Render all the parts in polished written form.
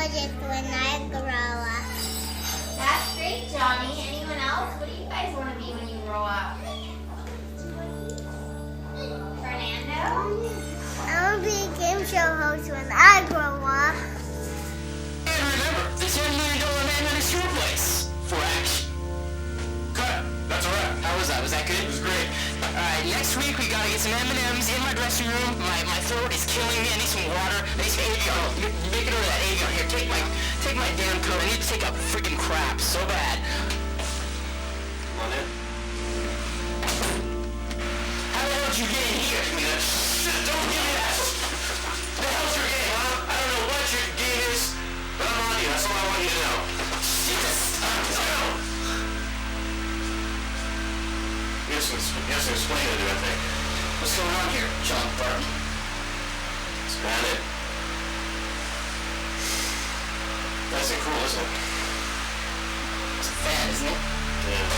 gorgeous when I grow up. That's great, Johnny. Anyone else? What do you guys want to be when you grow up? Fernando? I want to be a game show host when I grow up. And remember, the $10 Million Manhunt is your place for action. Cut. That's a wrap. How was that? Was that good? It was great. Alright, next week we gotta get some M&M's in my dressing room. My throat is killing me. I need some water. I need some Avion. Make it over that Avion. Here, take my damn coat. I need to take a freaking crap so bad. Come on in. How the hell did you get in here? Don't give me that. The hell's your game, huh? I don't know what your game is, but I'm on you. That's all I want you to know. Jesus. You have to explain it to me, I think. What's going on here, John Bannon? It's Bannon. Nice and cool, isn't it? It's a fan, isn't it? Yeah.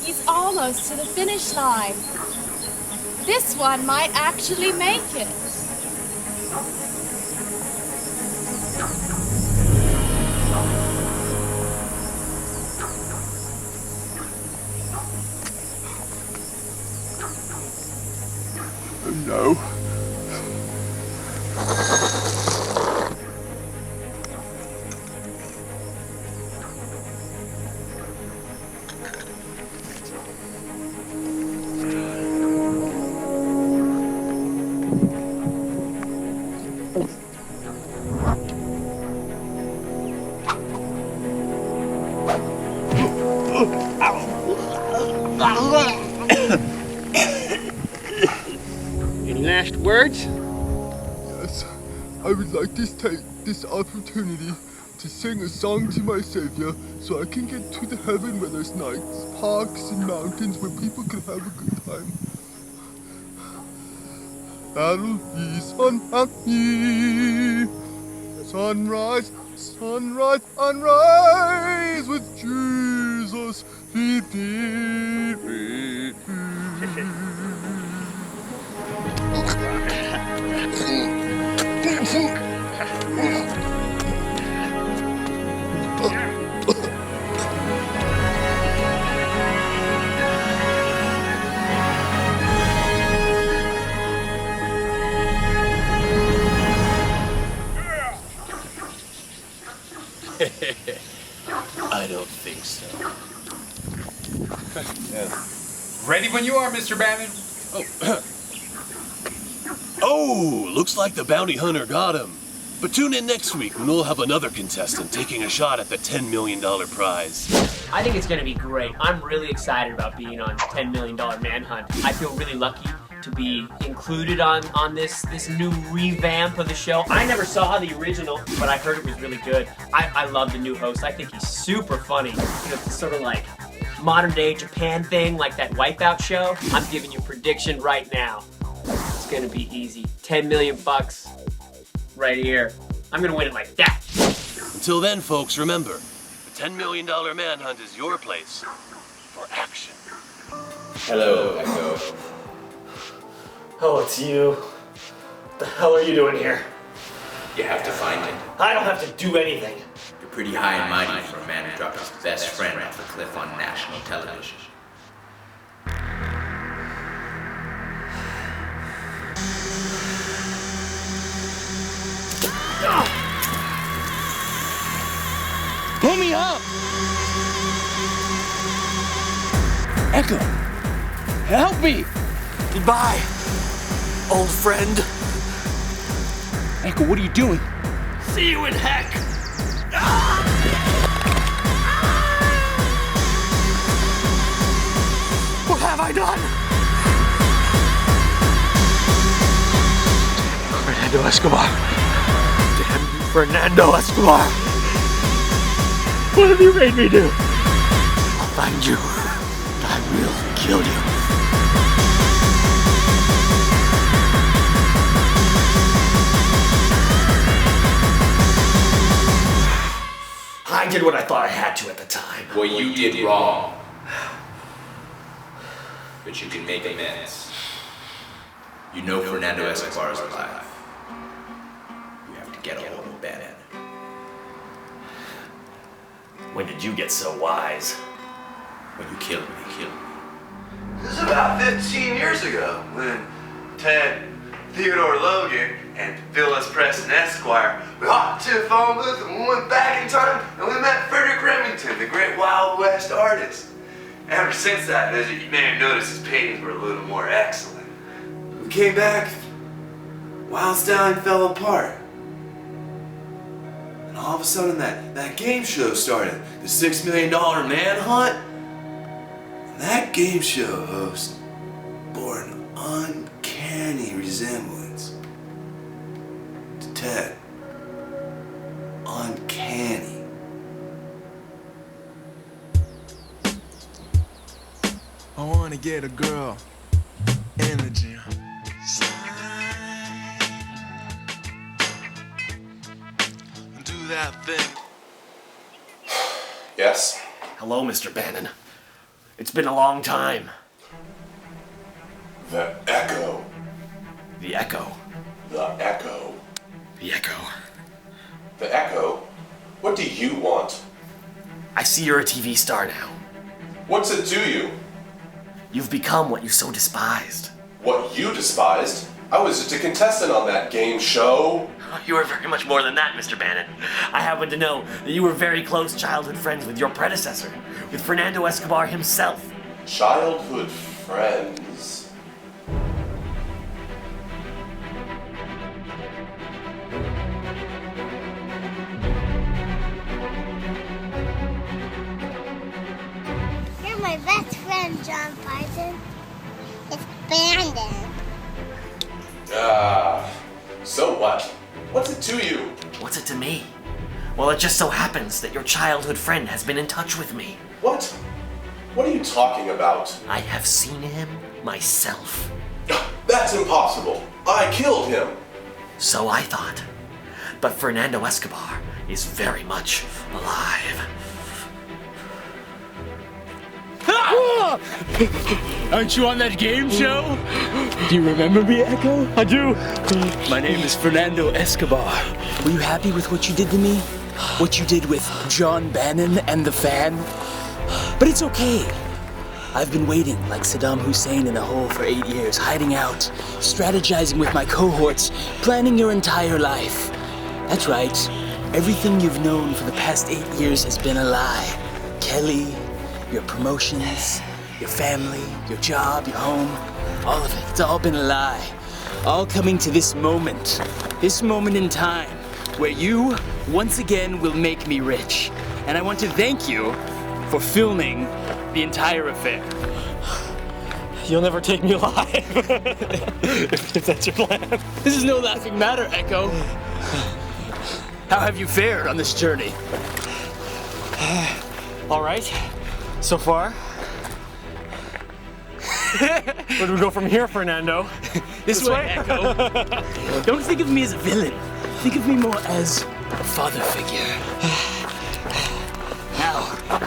He's almost to the finish line. This one might actually make it. No. Any last words? Yes, I would like to take this opportunity to sing a song to my Savior so I can get to the heaven where there's nights, parks, and mountains where people can have a good time. That'll be sunhappy. Sunrise, sunrise, sunrise with Jesus within me. I don't think so. Ready when you are, Mr. Bannon. Oh, looks like the bounty hunter got him. But tune in next week when we'll have another contestant taking a shot at the $10 million prize. I think it's going to be great. I'm really excited about being on $10 Million Manhunt. I feel really lucky to be included on this new revamp of the show. I never saw the original, but I heard it was really good. I love the new host. I think he's super funny. You know, it's sort of like modern day Japan thing, like that Wipeout show. I'm giving you a prediction right now. It's gonna be easy. 10 million bucks right here. I'm gonna win it like that. Until then, folks, remember, the $10 Million Manhunt is your place for action. Hello, Echo. Oh, it's you. What the hell are you doing here? You have to find him. I don't have to do anything. You're pretty high and mighty for a man who dropped his best friend off the cliff on national television. Pull me up! Echo! Help me! Goodbye, old friend. Echo, what are you doing? See you in heck. What have I done? Fernando Escobar. Damn you, Fernando Escobar. What have you made me do? I'll find you. I will kill you. I did what I thought I had to at the time. Well, you did wrong. But you can make amends. You know Fernando Escobar is alive. You have to get a hold of Bannon. When did you get so wise? When you killed me, This was about 15 years ago when Ted, Theodore Logan, and Phyllis Preston Esquire, we hopped to a phone booth and we went back in time and we met Frederick Remington, the great Wild West artist. Ever since that visit, you may have noticed his paintings were a little more excellent. We came back, Wild Stallion fell apart. And all of a sudden that game show started, the $6 Million Manhunt. And that game show host bore an uncanny resemblance to Ted. Uncanny. I wanna get a girl in the gym. Do that thing. Yes? Hello, Mr. Bannon. It's been a long time. The Echo. The Echo. The Echo. The Echo. The Echo? What do you want? I see you're a TV star now. What's it to you? You've become what you so despised. What you despised? I was just a contestant on that game show. You were very much more than that, Mr. Bannon. I happen to know that you were very close childhood friends with your predecessor, with Fernando Escobar himself. Childhood friends? You're my best friend, John Bannon. It's Bannon. So what? What's it to you? What's it to me? Well, it just so happens that your childhood friend has been in touch with me. What? What are you talking about? I have seen him myself. That's impossible. I killed him. So I thought. But Fernando Escobar is very much alive. Aren't you on that game show? Do you remember me, Echo? I do. My name is Fernando Escobar. Were you happy with what you did to me? What you did with John Bannon and the fan? But it's okay. I've been waiting like Saddam Hussein in a hole for 8 years, hiding out, strategizing with my cohorts, planning your entire life. That's right. Everything you've known for the past 8 years has been a lie. Kelly, your promotions, your family, your job, your home, all of it. It's all been a lie. All coming to this moment in time, where you, once again, will make me rich. And I want to thank you for filming the entire affair. You'll never take me alive. if that's your plan. This is no laughing matter, Echo. How have you fared on this journey? All right. So far. Where do we go from here, Fernando? This way, Echo. Don't think of me as a villain. Think of me more as a father figure. Now,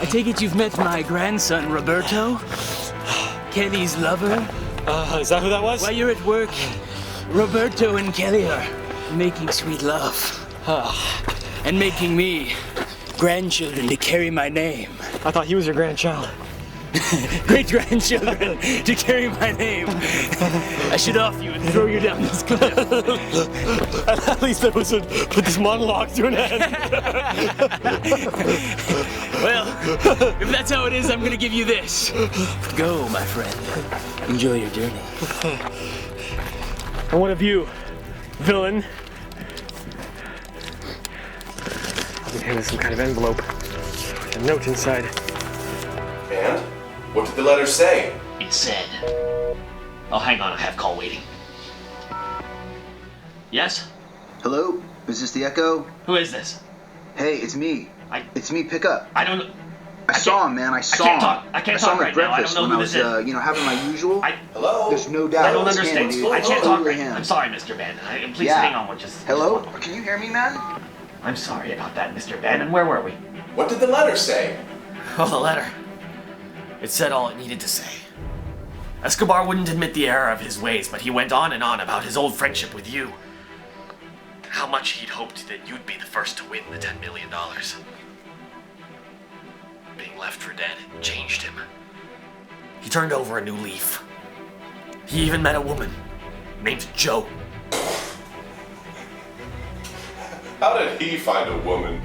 I take it you've met my grandson, Roberto? Kelly's lover? Is that who that was? While you're at work, Roberto and Kelly are making sweet love. And making me grandchildren to carry my name. I thought he was your grandchild. Great-grandchildren to carry my name. I should off you and throw you down this cliff. At least that was put this monologue to an end. Well, if that's how it is, I'm gonna give you this. Go, my friend. Enjoy your journey. And what of you, villain? I'm handed some kind of envelope. A note inside. And? What did the letter say? It said... Oh, hang on, I have call waiting. Yes? Hello? Is this the Echo? Who is this? Hey, it's me. It's me, pick up. I don't know. I saw him, man. I saw him. I can't saw talk him right at now. I breakfast don't know when who I was, this is. having my usual. Hello? There's no doubt. I don't it's understand. him, dude. I can't talk right him. now. I'm sorry, Mr. Bannon. Please Yeah. hang on one just... Hello? Can you hear me, man? I'm sorry about that, Mr. Bannon. Where were we? What did the letter say? Oh, the letter. It said all it needed to say. Escobar wouldn't admit the error of his ways, but he went on and on about his old friendship with you. How much he'd hoped that you'd be the first to win the $10 million. Being left for dead changed him. He turned over a new leaf. He even met a woman named Jo. How did he find a woman?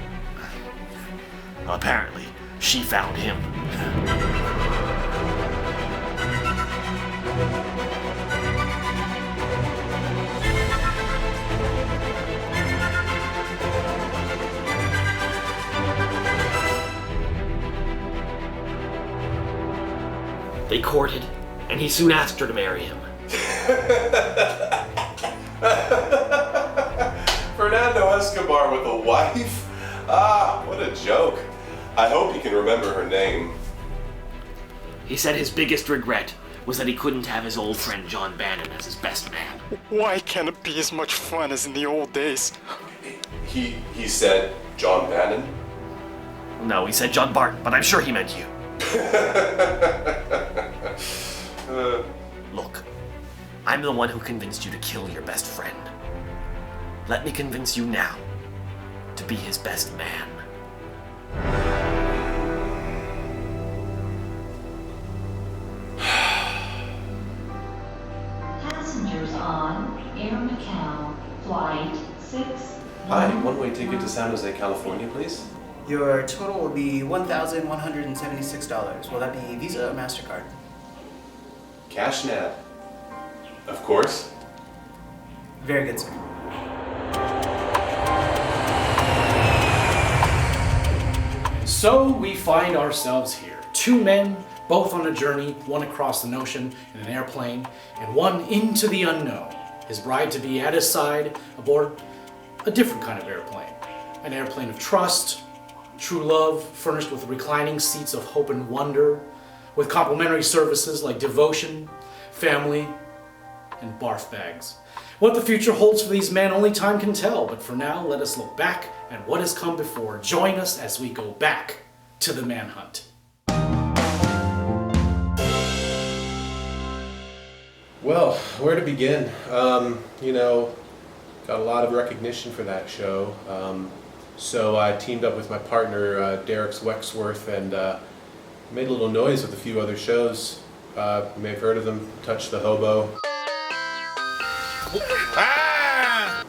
Apparently, she found him. They courted, and he soon asked her to marry him. Fernando Escobar with a wife? Ah, what a joke. I hope he can remember her name. He said his biggest regret was that he couldn't have his old friend John Bannon as his best man. Why can't it be as much fun as in the old days? He said John Bannon? No, he said John Barton, but I'm sure he meant you. Look, I'm the one who convinced you to kill your best friend. Let me convince you now to be his best man. Passengers on Air Macau, flight 6. Hi, one-way ticket to San Jose, California, please. Your total will be $1,176. Will that be Visa or MasterCard? Cash NAB. Of course. Very good, sir. So we find ourselves here. Two men, both on a journey, one across the ocean in an airplane, and one into the unknown. His bride-to-be at his side aboard a different kind of airplane. An airplane of trust, true love, furnished with reclining seats of hope and wonder, with complimentary services like devotion, family, and barf bags. What the future holds for these men, only time can tell, but for now, let us look back at what has come before. Join us as we go back to the manhunt. Well, where to begin? Got a lot of recognition for that show. So I teamed up with my partner, Derek Wexworth, and made a little noise with a few other shows. You may have heard of them, Touch the Hobo.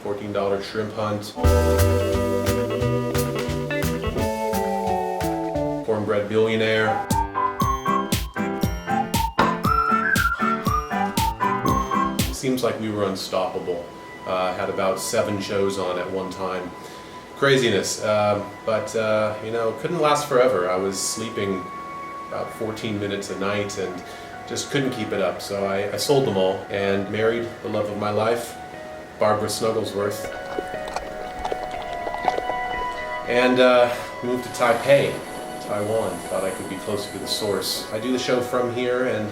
$14 Shrimp Hunt. Cornbread Billionaire. It seems like we were unstoppable. Had about 7 shows on at one time. Craziness, but couldn't last forever. I was sleeping about 14 minutes a night and just couldn't keep it up. So I sold them all and married the love of my life, Barbara Snugglesworth, and moved to Taipei, Taiwan. Thought I could be closer to the source. I do the show from here, and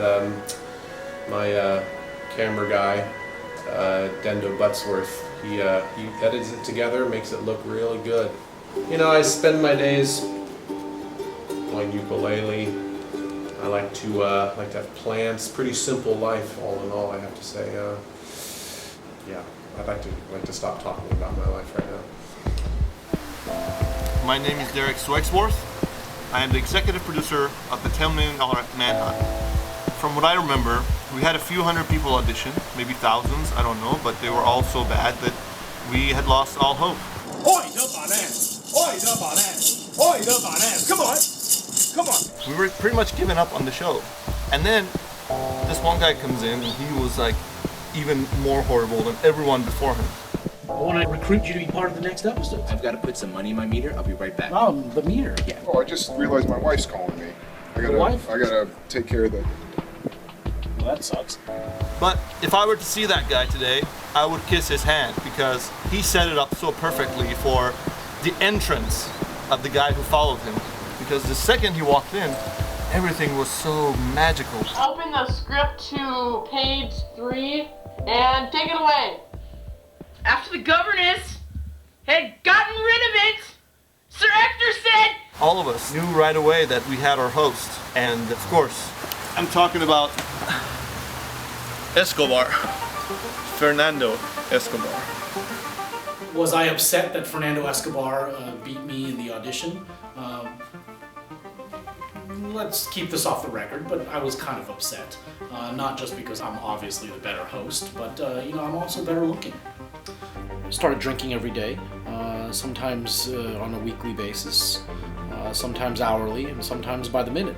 my camera guy, Dendo Buttsworth, he edits it together, makes it look really good. I spend my days playing ukulele. I like to have plants. Pretty simple life, all in all, I have to say. Yeah, I'd like to stop talking about my life right now. My name is Derek Swegsworth. I am the executive producer of the $10 Million Manhunt. From what I remember, we had a few hundred people audition, maybe thousands, I don't know, but they were all so bad that we had lost all hope. Oi, the bananas! Oi, the bananas! Oi, the bananas! Come on! Come on! We were pretty much giving up on the show. And then this one guy comes in and he was like even more horrible than everyone before him. I want to recruit you to be part of the next episode. I've got to put some money in my meter. I'll be right back. Oh, the meter. Yeah. Oh, I just realized my wife's calling me. I gotta take care of that. Well, that sucks. But if I were to see that guy today, I would kiss his hand because he set it up so perfectly for the entrance of the guy who followed him. Because the second he walked in, everything was so magical. Open the script to page 3 and take it away. After the governess had gotten rid of it, Sir Hector said... All of us knew right away that we had our host. And of course, I'm talking about Escobar. Fernando Escobar. Was I upset that Fernando Escobar beat me in the audition? Let's keep this off the record, but I was kind of upset. Not just because I'm obviously the better host, but I'm also better looking. I started drinking every day, sometimes on a weekly basis, sometimes hourly, and sometimes by the minute.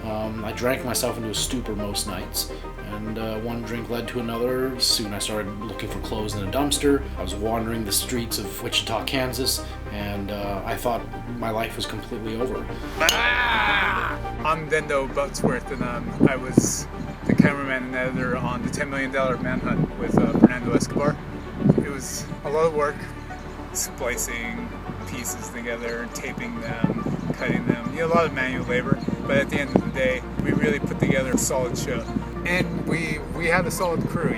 I drank myself into a stupor most nights, and one drink led to another. Soon I started looking for clothes in a dumpster. I was wandering the streets of Wichita, Kansas, and I thought my life was completely over. I'm Dendo Buttsworth, and I was the cameraman and editor on the $10 Million Manhunt with Fernando Escobar. It was a lot of work, splicing pieces together, taping them, cutting them. A lot of manual labor, but at the end of the day, we really put together a solid show. And we had a solid crew,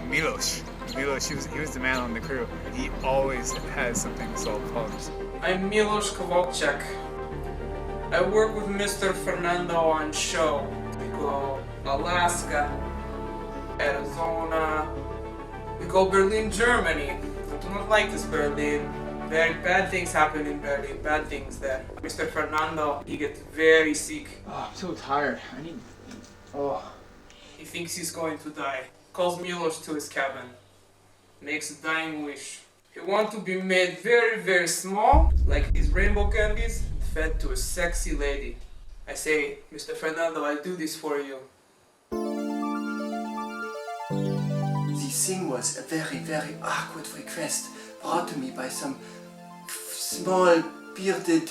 Milos, he was the man on the crew. He always has something to solve problems. I'm Milos Kowalczyk. I work with Mr. Fernando on show. We go Alaska, Arizona, we go Berlin, Germany. I do not like this Berlin. Very bad things happen in Berlin, bad things there. Mr. Fernando, he gets very sick. Oh, I'm so tired. He thinks he's going to die. Calls Milos to his cabin. Makes a dying wish. He wants to be made very, very small, like these rainbow candies, fed to a sexy lady. I say, Mr. Fernando, I'll do this for you. This thing was a very, very awkward request brought to me by some small, bearded,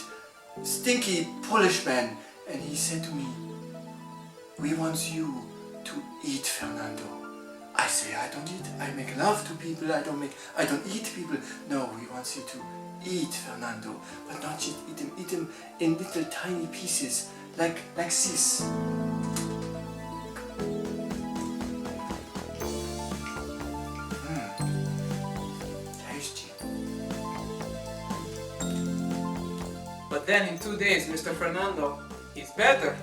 stinky Polish man. And he said to me, "We want you to eat, Fernando." I say, I don't eat. I make love to people. I don't eat people. No, he wants you to eat, Fernando, but not just eat him. Eat him in little tiny pieces, like this. Tasty. But then in 2 days, Mr. Fernando, he's better.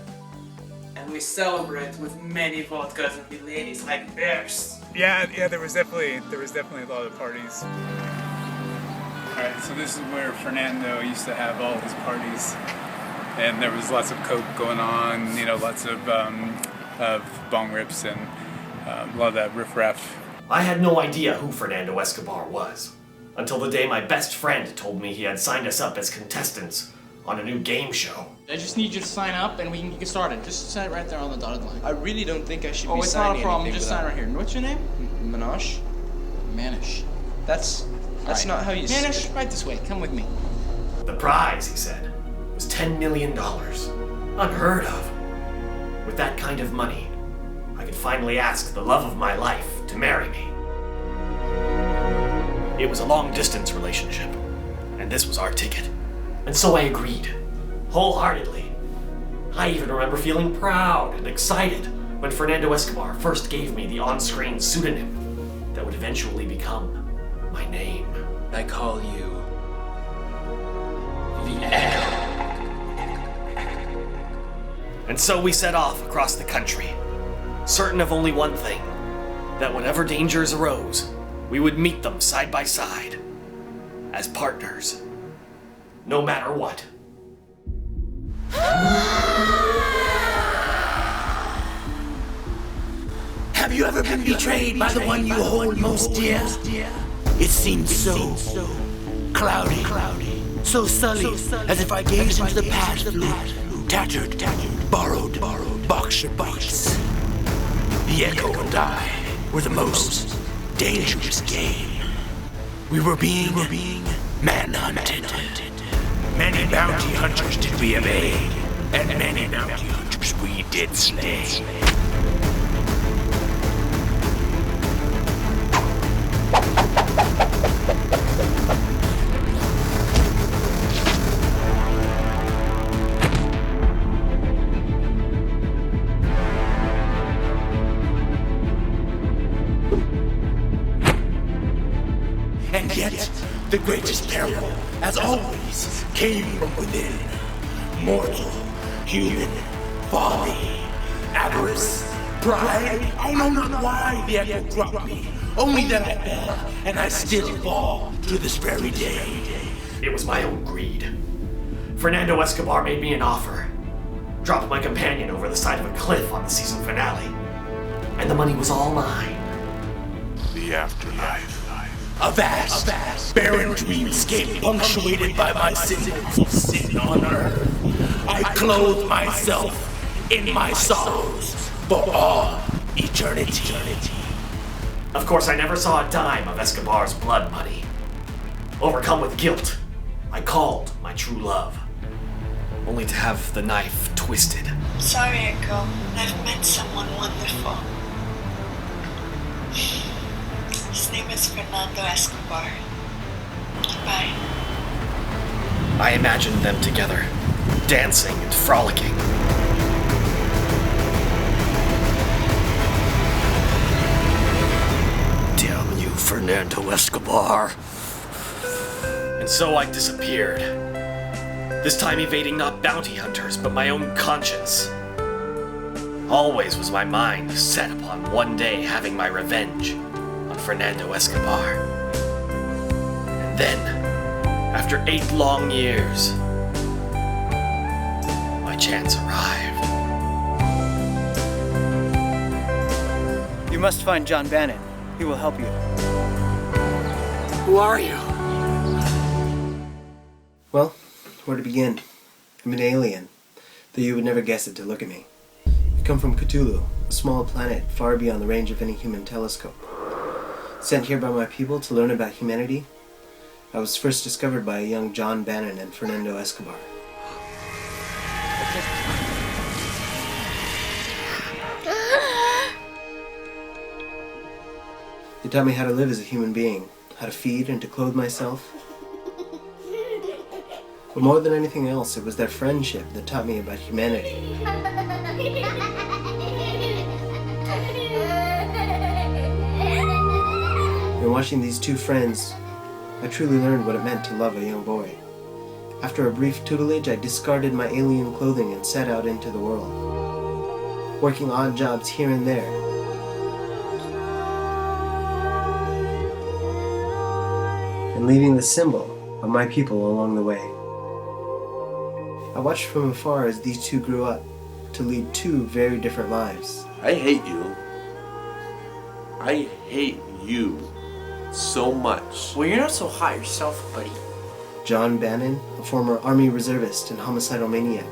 And we celebrate with many vodkas and the ladies like bears. Yeah, there was definitely a lot of parties. Alright, so this is where Fernando used to have all his parties. And there was lots of coke going on, lots of bong rips and a lot of that riffraff. I had no idea who Fernando Escobar was, until the day my best friend told me he had signed us up as contestants on a new game show. I just need you to sign up and we can get started. Just sign right there on the dotted line. I really don't think I should be it's signing not a problem. anything Just sign right here. What's your name? Manosh? Manish. That's Right. not how you Manish, right this way. Come with me. The prize, he said, was $10 million. Unheard of. With that kind of money, I could finally ask the love of my life to marry me. It was a long-distance relationship, and this was our ticket. And so I agreed, wholeheartedly. I even remember feeling proud and excited when Fernando Escobar first gave me the on-screen pseudonym that would eventually become my name. I call you the Echo. And so we set off across the country, certain of only one thing, that whatever dangers arose, we would meet them side by side, as partners, no matter what. Have you ever been betrayed by the one you hold most dear? It seemed so cloudy, so sully, as if I gazed into the past through tattered, borrowed boxer briefs. The Echo and I were the most dangerous game. We were being manhunted. Many bounty hunters did we evade, and many bounty hunters we did slay. And yet, the greatest peril, as always, came from within. Mortal, human, folly, avarice, pride. I know not why the Echo dropped me. Only that I fell, and I still fall to this very day. It was my own greed. Fernando Escobar made me an offer. Dropped my companion over the side of a cliff on the season finale. And the money was all mine. The afterlife. A vast, barren dreamscape punctuated by my sins of sin on earth. I clothe myself in my sorrows for all eternity. Of course, I never saw a dime of Escobar's blood money. Overcome with guilt, I called my true love, only to have the knife twisted. Sorry, Echo. I've met someone wonderful. His name is Fernando Escobar. Goodbye. I imagined them together, dancing and frolicking. Damn you, Fernando Escobar. And so I disappeared. This time evading not bounty hunters, but my own conscience. Always was my mind set upon one day having my revenge on Fernando Escobar. And then, after 8 long years, my chance arrived. You must find John Bannon. He will help you. Who are you? Well, where to begin? I'm an alien, though you would never guess it to look at me. I come from Cthulhu, a small planet far beyond the range of any human telescope. Sent here by my people to learn about humanity, I was first discovered by a young John Bannon and Fernando Escobar. They taught me how to live as a human being, how to feed and to clothe myself. But more than anything else, it was their friendship that taught me about humanity. In watching these two friends, I truly learned what it meant to love a young boy. After a brief tutelage, I discarded my alien clothing and set out into the world, working odd jobs here and there. And leaving the symbol of my people along the way. I watched from afar as these two grew up to lead 2 very different lives. I hate you. I hate you so much. Well, you're not so hot yourself, buddy. John Bannon, a former Army reservist and homicidal maniac.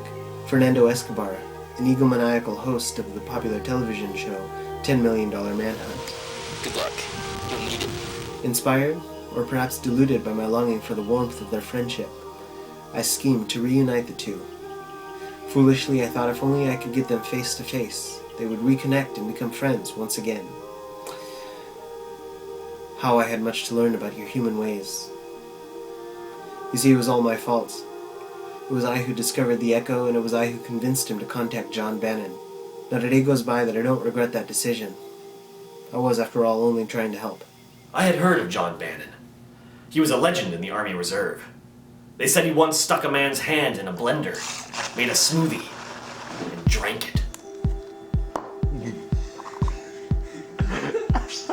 Fernando Escobar, an egomaniacal host of the popular television show $10 Million Manhunt. Good luck. You'll need it. Inspired, or perhaps deluded by my longing for the warmth of their friendship, I schemed to reunite the two. Foolishly, I thought if only I could get them face to face, they would reconnect and become friends once again. How I had much to learn about your human ways. You see, it was all my fault. It was I who discovered the Echo, and it was I who convinced him to contact John Bannon. Not a day goes by that I don't regret that decision. I was, after all, only trying to help. I had heard of John Bannon. He was a legend in the Army Reserve. They said he once stuck a man's hand in a blender, made a smoothie, and drank it.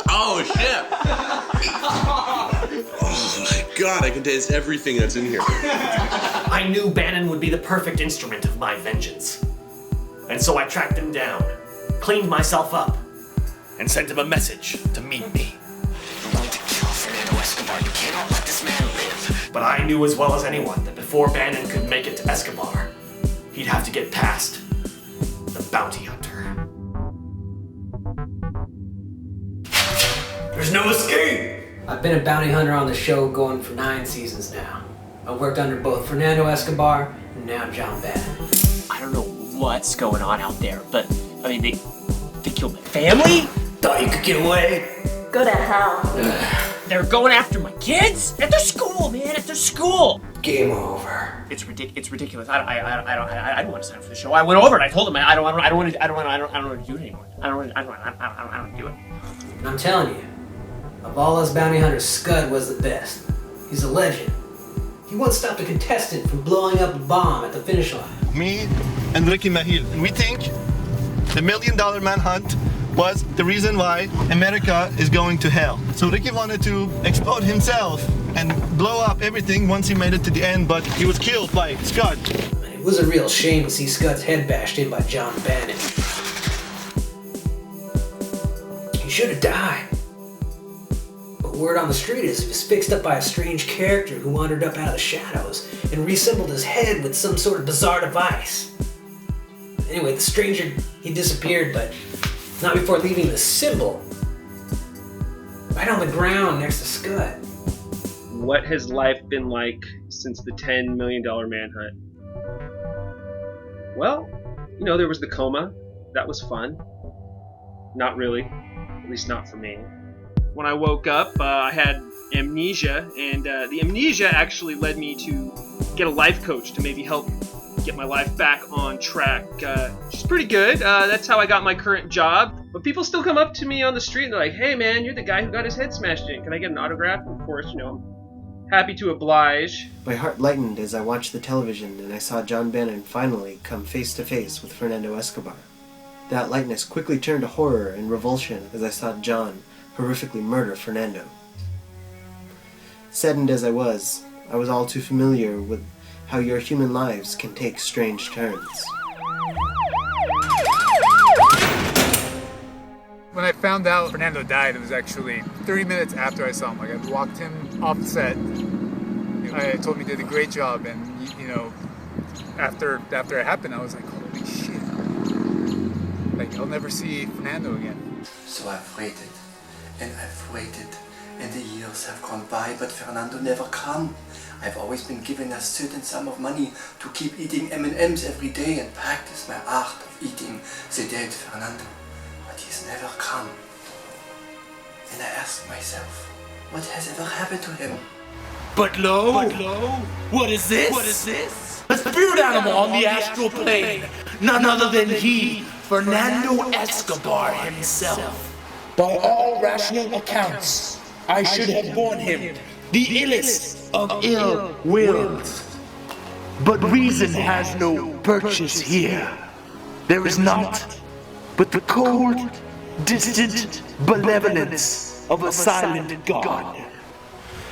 Oh shit! Oh my god, I can taste everything that's in here. I knew Bannon would be the perfect instrument of my vengeance. And so I tracked him down, cleaned myself up, and sent him a message to meet me. You want to kill Fernando Escobar, you cannot let this man live. But I knew as well as anyone that before Bannon could make it to Escobar, he'd have to get past the bounty hunter. There's no escape! I've been a bounty hunter on the show going for 9 seasons now. I've worked under both Fernando Escobar and now John Bannon. I don't know what's going on out there, but, I mean, they killed my family? Thought you could get away? Go to hell. They're going after my kids? At their school, man, at their school! Game over. It's ridiculous. I don't want to sign up for the show. I went over and I told them I don't want to do it anymore. I don't want to do it. And I'm telling you, of all us bounty hunters, Scud was the best. He's a legend. He once stopped a contestant from blowing up a bomb at the finish line. Me and Ricky Mahil, and we think the $1 Million Manhunt was the reason why America is going to hell. So Ricky wanted to explode himself and blow up everything once he made it to the end, but he was killed by Scud. It was a real shame to see Scud's head bashed in by John Bannon. He should have died. But word on the street is he was fixed up by a strange character who wandered up out of the shadows and reassembled his head with some sort of bizarre device. Anyway, the stranger, he disappeared, but not before leaving the symbol right on the ground next to Scud. What has life been like since the $10 million manhunt? Well, you know, there was the coma. That was fun. Not really. At least not for me. When I woke up, I had amnesia, and the amnesia actually led me to get a life coach to maybe help get my life back on track. Which is pretty good. That's how I got my current job. But people still come up to me on the street and they're like, "Hey man, you're the guy who got his head smashed in. Can I get an autograph?" And of course, you know, I'm happy to oblige. My heart lightened as I watched the television and I saw John Bannon finally come face to face with Fernando Escobar. That lightness quickly turned to horror and revulsion as I saw John horrifically murder Fernando. Saddened as I was all too familiar with how your human lives can take strange turns. When I found out Fernando died, it was actually 30 minutes after I saw him. Like, I walked him off the set. I told him he did a great job, and you know, after it happened, I was like, holy shit! Like, I'll never see Fernando again. So I've waited, and the years have gone by, but Fernando never come. I've always been given a certain sum of money to keep eating M&Ms every day and practice my art of eating the dead Fernando. But he's never come. And I ask myself, what has ever happened to him? But lo, what is this? A spirit animal on the astral plane. None other than he, Fernando Escobar himself. By all rational accounts, I should have borne him the illest of ill wills. But reason has no purchase here. There is naught but the cold, distant benevolence of a silent god.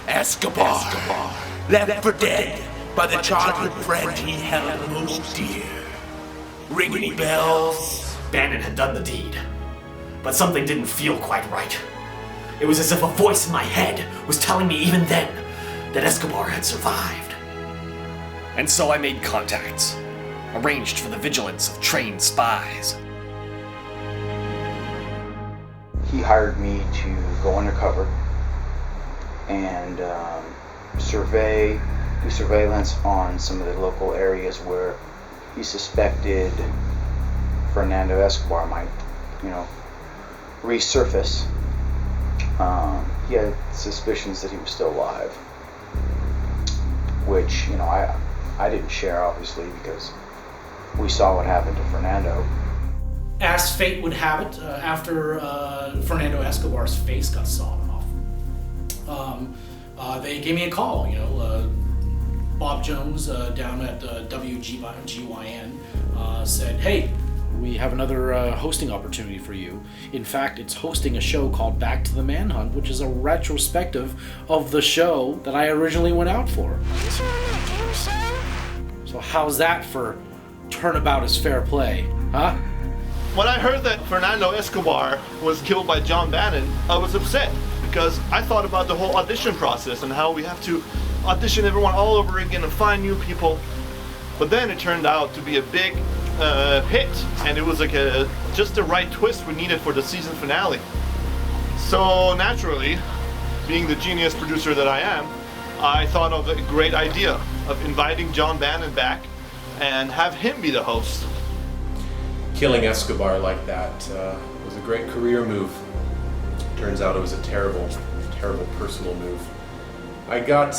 Escobar, left for dead by the childhood friend he held most dear. Ring any bells? Bannon had done the deed, but something didn't feel quite right. It was as if a voice in my head was telling me even then that Escobar had survived. And so I made contacts, arranged for the vigilance of trained spies. He hired me to go undercover and do surveillance on some of the local areas where he suspected Fernando Escobar might, resurface. He had suspicions that he was still alive, which, I didn't share, obviously, because we saw what happened to Fernando. As fate would have it, after Fernando Escobar's face got sawed off, they gave me a call, Bob Jones down at WGYN said, hey, we have another hosting opportunity for you. In fact, it's hosting a show called Back to the Manhunt, which is a retrospective of the show that I originally went out for. So how's that for turnabout is fair play, huh? When I heard that Fernando Escobar was killed by John Bannon, I was upset because I thought about the whole audition process and how we have to audition everyone all over again and find new people. But then it turned out to be a big hit, and it was like just the right twist we needed for the season finale. So naturally, being the genius producer that I am, I thought of a great idea of inviting John Bannon back and have him be the host. Killing Escobar like that was a great career move. Turns out it was a terrible, terrible personal move. I got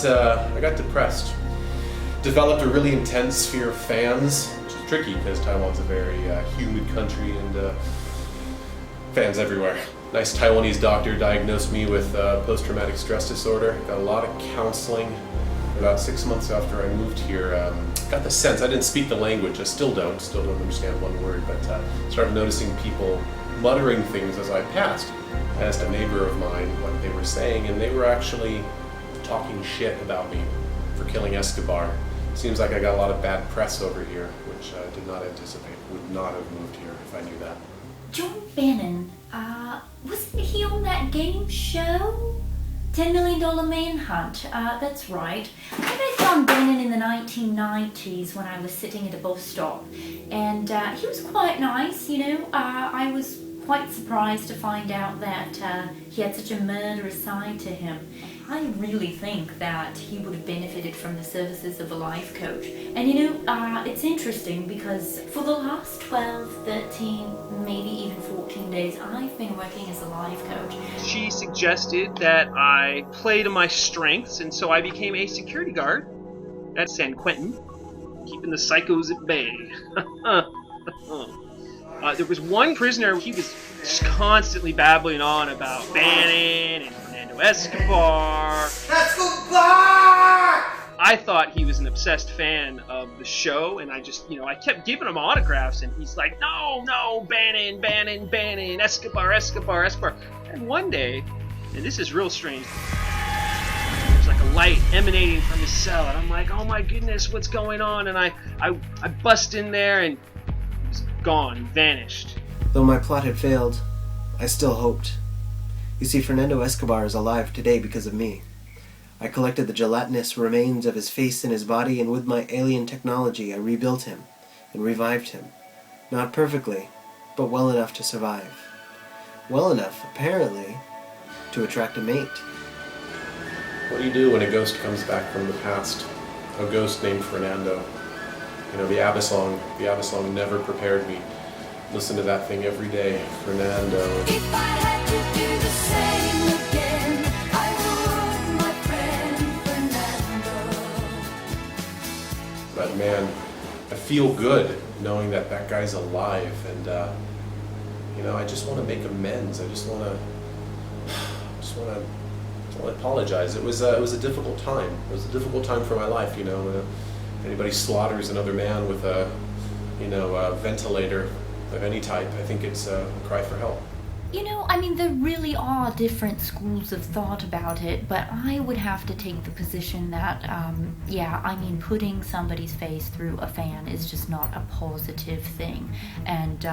depressed. Developed a really intense fear of fans, which is tricky because Taiwan's a very humid country and fans everywhere. Nice Taiwanese doctor diagnosed me with post-traumatic stress disorder. Got a lot of counseling. About 6 months after I moved here, got the sense, I didn't speak the language, I still don't understand one word, but started noticing people muttering things as I passed. I asked a neighbor of mine what they were saying, and they were actually talking shit about me for killing Escobar. Seems like I got a lot of bad press over here, which I did not anticipate. Would not have moved here if I knew that. John Bannon, wasn't he on that game show? $10 Million Manhunt, that's right. I met John Bannon in the 1990s when I was sitting at a bus stop, and he was quite nice, you know. I was quite surprised to find out that he had such a murderous side to him. I really think that he would have benefited from the services of a life coach. And you know, it's interesting because for the last 12, 13, maybe even 14 days, I've been working as a life coach. She suggested that I play to my strengths, and so I became a security guard at San Quentin, keeping the psychos at bay. There was one prisoner, he was just constantly babbling on about Bannon and Fernando Escobar. I thought he was an obsessed fan of the show, and I just, you know, I kept giving him autographs, and he's like, no, Bannon, Bannon, Bannon, Escobar, Escobar, Escobar. And one day, and this is real strange, there's like a light emanating from his cell, and I'm like, oh my goodness, what's going on? And I bust in there, and he's gone, vanished. Though my plot had failed, I still hoped. You see, Fernando Escobar is alive today because of me. I collected the gelatinous remains of his face and his body, and with my alien technology I rebuilt him and revived him. Not perfectly, but well enough to survive. Well enough, apparently, to attract a mate. What do you do when a ghost comes back from the past? A ghost named Fernando. You know, the ABBA song never prepared me. Listen to that thing every day, Fernando. If I had to do the same again, I would, my friend Fernando. But man, I feel good knowing that that guy's alive, and you know, I just want to make amends. I just want to apologize. It was a difficult time. It was a difficult time for my life. You know, if anybody slaughters another man with a ventilator of any type, I think it's a cry for help. You know, I mean, there really are different schools of thought about it, but I would have to take the position that, putting somebody's face through a fan is just not a positive thing. And,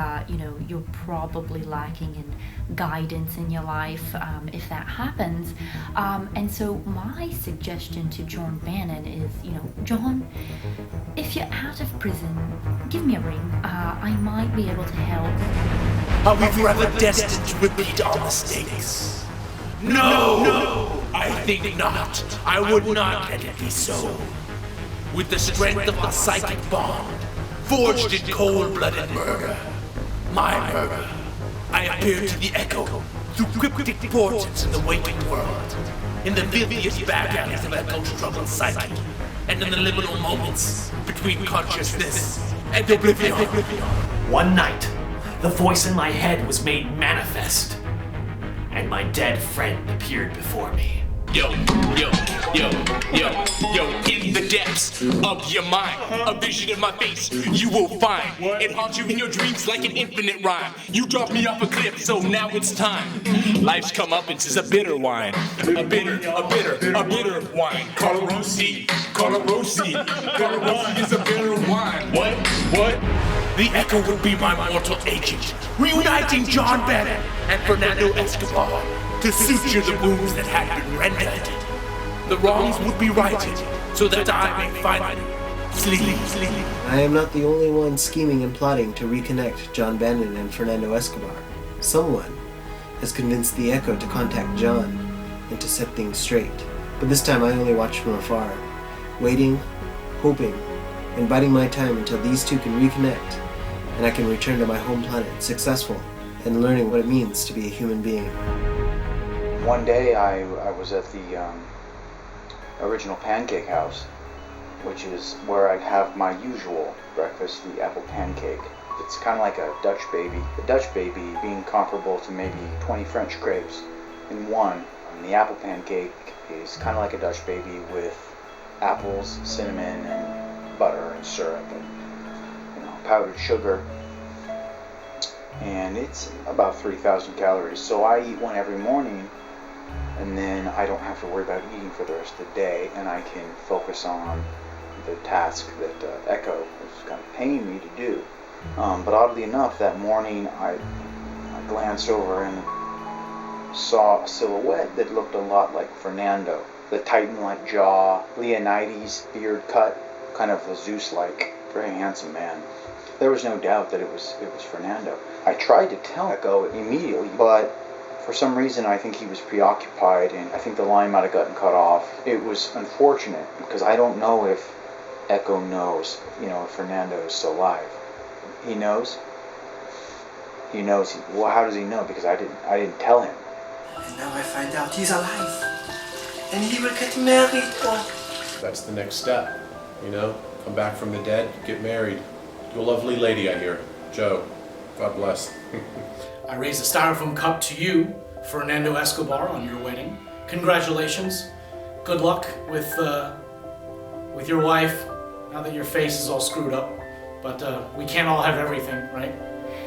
you're probably lacking in guidance in your life if that happens. And so my suggestion to John Bannon is, John, if you're out of prison, give me a ring. I might be able to help. Are we forever destined to repeat our mistakes? No! I think not. I would not let it be so. With the strength of our psychic bond, forged in cold-blooded murder, my murder, I appear to the echo through cryptic portents in the waking world, in the filthiest back alleys of echo's troubled psyche, and in the liminal moments between consciousness and oblivion. One night, the voice in my head was made manifest, and my dead friend appeared before me. Yo, in the depths of your mind, a vision in my face you will find. It haunts you in your dreams like an infinite rhyme. You dropped me off a cliff, so now it's time. Life's comeuppance is a bitter wine. A bitter wine. Colarosi is a bitter wine. What? The Echo would be my mortal agent, reuniting John Bannon and Fernando Escobar to suture the wounds that had been rendered. The wrongs would be righted, so that I may finally sleep. I am not the only one scheming and plotting to reconnect John Bannon and Fernando Escobar. Someone has convinced the Echo to contact John and to set things straight. But this time I only watch from afar, waiting, hoping, and biding my time until these two can reconnect and I can return to my home planet successful and learning what it means to be a human being. One day I was at the original pancake house, which is where I have my usual breakfast, the apple pancake. It's kind of like a Dutch baby. The Dutch baby being comparable to maybe 20 French crepes in one. And the apple pancake is kind of like a Dutch baby with apples, cinnamon, and butter and syrup and powdered sugar. And it's about 3,000 calories. So I eat one every morning, and then I don't have to worry about eating for the rest of the day, and I can focus on the task that Echo was kind of paying me to do. But oddly enough, that morning I glanced over and saw a silhouette that looked a lot like Fernando. The Titan-like jaw, Leonidas beard cut, kind of a Zeus-like, very handsome man. There was no doubt that it was Fernando. I tried to tell Echo immediately, but for some reason I think he was preoccupied, and I think the line might have gotten cut off. It was unfortunate because I don't know if Echo knows, if Fernando is still alive. He knows. He knows. Well, how does he know? Because I didn't tell him. And now I find out he's alive, and he will get married. That's the next step. Come back from the dead, get married. To a lovely lady, I hear. Joe. God bless. I raise a styrofoam cup to you, Fernando Escobar, on your wedding. Congratulations. Good luck with your wife, now that your face is all screwed up. But we can't all have everything, right?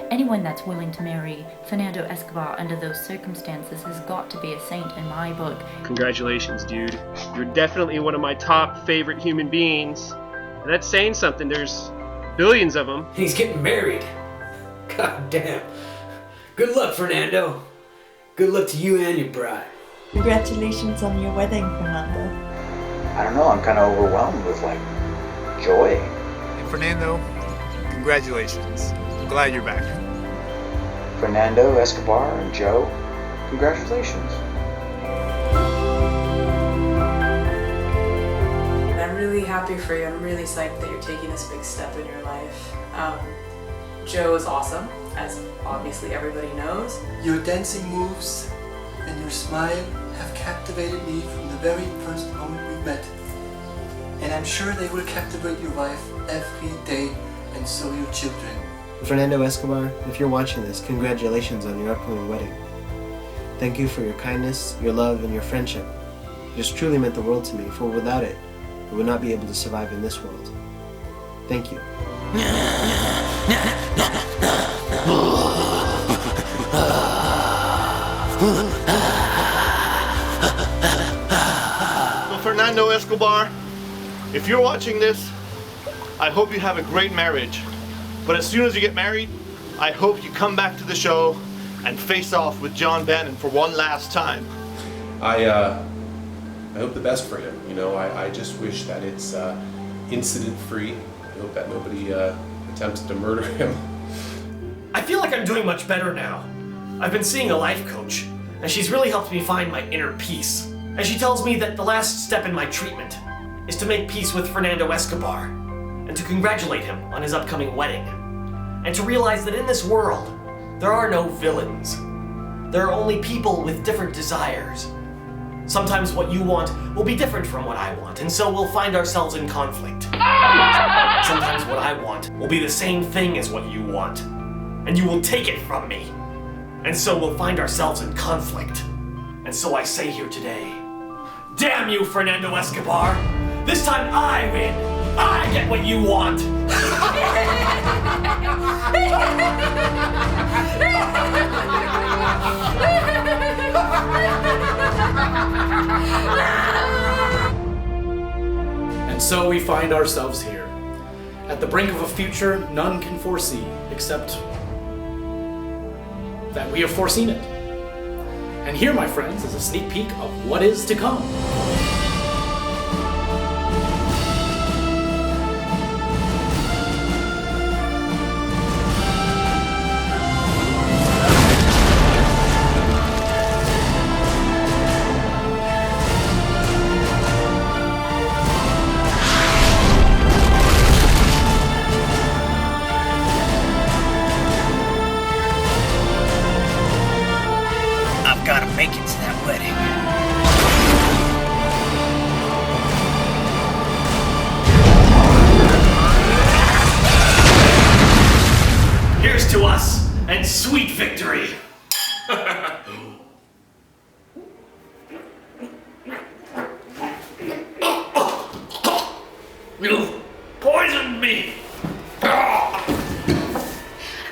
Anyone that's willing to marry Fernando Escobar under those circumstances has got to be a saint in my book. Congratulations, dude. You're definitely one of my top favorite human beings. And that's saying something. There's billions of them. He's getting married. God damn. Good luck, Fernando. Good luck to you and your bride. Congratulations on your wedding, Fernando. I don't know, I'm kind of overwhelmed with, joy. And Fernando, congratulations. I'm glad you're back. Fernando Escobar and Joe, congratulations. I'm really happy for you. I'm really psyched that you're taking this big step in your life. Joe is awesome, as obviously everybody knows. Your dancing moves and your smile have captivated me from the very first moment we met. And I'm sure they will captivate your wife every day, and so your children. Fernando Escobar, if you're watching this, congratulations on your upcoming wedding. Thank you for your kindness, your love, and your friendship. It has truly meant the world to me, for without it, I would not be able to survive in this world. Thank you. So Fernando Escobar, if you're watching this, I hope you have a great marriage. But as soon as you get married, I hope you come back to the show and face off with John Bannon for one last time. I hope the best for him. I just wish that it's incident-free. I hope that nobody attempts to murder him. I feel like I'm doing much better now. I've been seeing a life coach, and she's really helped me find my inner peace. And she tells me that the last step in my treatment is to make peace with Fernando Escobar, and to congratulate him on his upcoming wedding, and to realize that in this world, there are no villains. There are only people with different desires. Sometimes what you want will be different from what I want, and so we'll find ourselves in conflict. Sometimes what I want will be the same thing as what you want, and you will take it from me. And so we'll find ourselves in conflict. And so I say here today, Damn you, Fernando Escobar! This time I win! I get what you want! And so we find ourselves here, at the brink of a future none can foresee, except that we have foreseen it. And here, my friends, is a sneak peek of what is to come. I've got to make it to that wedding. Here's to us and sweet victory! You poisoned me!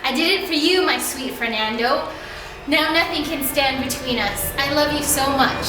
I did it for you, my sweet Fernando. Now nothing can stand between us. I love you so much.